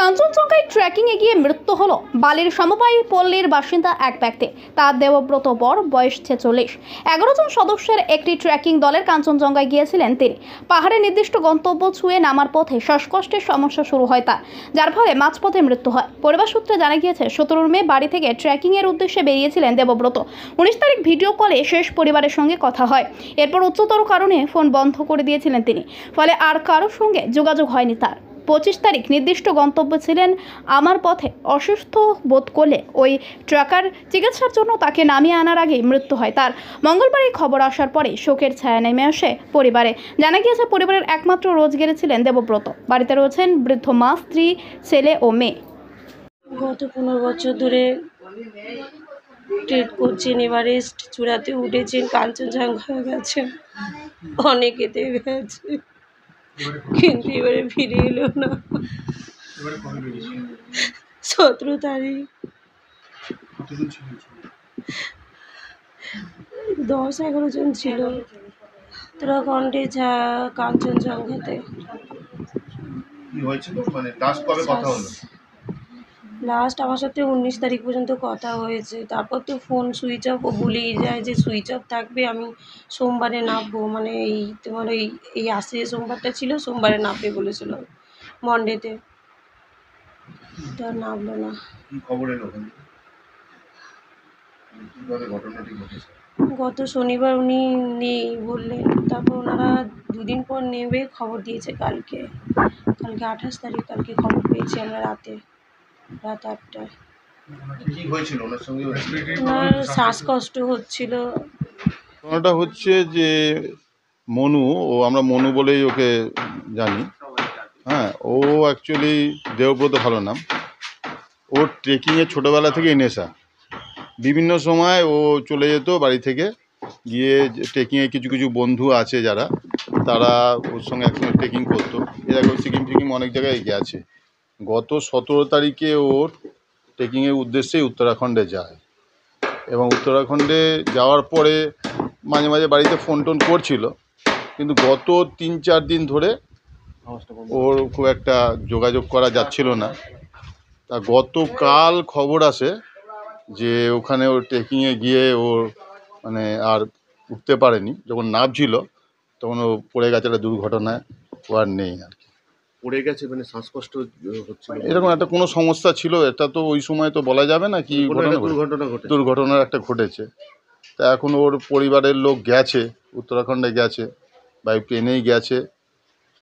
কাঞ্চনজঙ্ঘায় ট্রেকিংয়ে গিয়ে মৃত্যু হলো বালির সমবায়ী পল্লীর বাসিন্দা এক ব্যক্তি। তার দেবব্রত বর, বয়স 46। 11 জন সদস্যের একটি ট্রেকিং দলের কাঞ্চনজঙ্ঘায় গিয়েছিলেন তিনি। পাহাড়ের নির্দিষ্ট গন্তব্য ছুঁয়ে নামার পথে শ্বাসকষ্টের সমস্যা শুরু হয় তার, যার ফলে মাঝপথে মৃত্যু হয়। পরিবার সূত্রে জানা গিয়েছে 17 মে বাড়ি থেকে ট্রেকিংয়ের উদ্দেশ্যে বেরিয়েছিলেন দেবব্রত। 19 তারিখ ভিডিও কলে শেষ পরিবারের সঙ্গে কথা হয়। এরপর উচ্চতর কারণে ফোন বন্ধ করে দিয়েছিলেন তিনি, ফলে আর কারোর সঙ্গে যোগাযোগ হয়নি তার। 25 তারিখ নির্দিষ্ট গন্তব্য ছিলেন আমার পথে অসুস্থ বোধ করলে ওই ট্রাকার চিকিৎসার জন্য তাকে নামিয়ে আনার আগেই মৃত্যু হয় তার। মঙ্গলবার এই খবর আসার পরে শোকের ছায়া নেমে আসে পরিবারে। জানা গিয়েছে পরিবারের একমাত্র রোজগারে ছিলেন দেবব্রত। বাড়িতে রয়েছেন বৃদ্ধ মা, স্ত্রী, ছেলে ও মেয়ে। গত 15 বছর ধরে ট্রেড করছেন, এভারেস্ট চূড়াতে উঠেছেন, কাঞ্চনজঙ্ঘা গেছেন, অনেকেতে গেছে, কিন্তু এবারে ফিরে এলো না। 17 তারিখ 10-11 জন ছিল উত্তরাখণ্ডে কাঞ্চনজঙ্ঘাতে। লাস্ট আমার সাথে 19 তারিখ পর্যন্ত কথা হয়েছে। তারপর তো ফোন সুইচ অফ, ও ভুলেই যায় যে সুইচ অফ থাকবে। আমি সোমবারে নামবো, মানে তোমার এই আসে সোমবারটা ছিল, সোমবারে নামবে বলেছিল মন্ডেতে, তো আর নামলো না। গত শনিবার উনি নেই বললেন, তারপর ওনারা 2 দিন পর নেবে খবর দিয়েছে। কালকে 28 তারিখ, কালকে খবর পেয়েছি আমরা রাত 8টায়। ওনার শ্বাসকষ্ট হচ্ছিল। ঘটনাটা হচ্ছে যে মনু, আমরা মনু বলেই ওকে জানি। হ্যাঁ, ও অ্যাকচুয়ালি দেবব্রত ভালো নাম। ওর ট্রেকিংয়ে ছোটোবেলা থেকেই নেশা। বিভিন্ন সময় ও চলে যেত বাড়ি থেকে, গিয়ে ট্রেকিংয়ে কিছু কিছু বন্ধু আছে যারা, তারা ওর সঙ্গে একসঙ্গে ট্রেকিং করতো। এর আগে সিকিম টিকিম অনেক জায়গায় গেছে। গত 17 তারিখে ওর ট্রেকিংয়ের উদ্দেশ্যে উত্তরাখণ্ডে যায়, এবং উত্তরাখণ্ডে যাওয়ার পরে মাঝে মাঝে বাড়িতে ফোন টোন করছিল, কিন্তু গত 3-4 দিন ধরে ওর খুব একটা যোগাযোগ করা যাচ্ছিল না। তা গতকাল খবর আসে যে ওখানে ওর ট্রেকিংয়ে গিয়ে ওর মানে আর উঠতে পারেনি। যখন নামছিল তখন ও পড়ে গেছে একটা দুর্ঘটনায়, ও আর নেই আর কি। পড়ে গেছে মানে শ্বাসকষ্ট হচ্ছিল, এরকম একটা কোনো সমস্যা ছিল, এটা তো ওই সময় তো বলা যাবে না কি দুর্ঘটনার একটা ঘটেছে। তা এখন ওর পরিবারের লোক গেছে, উত্তরাখণ্ডে গেছে, বাই ট্রেনেই গেছে,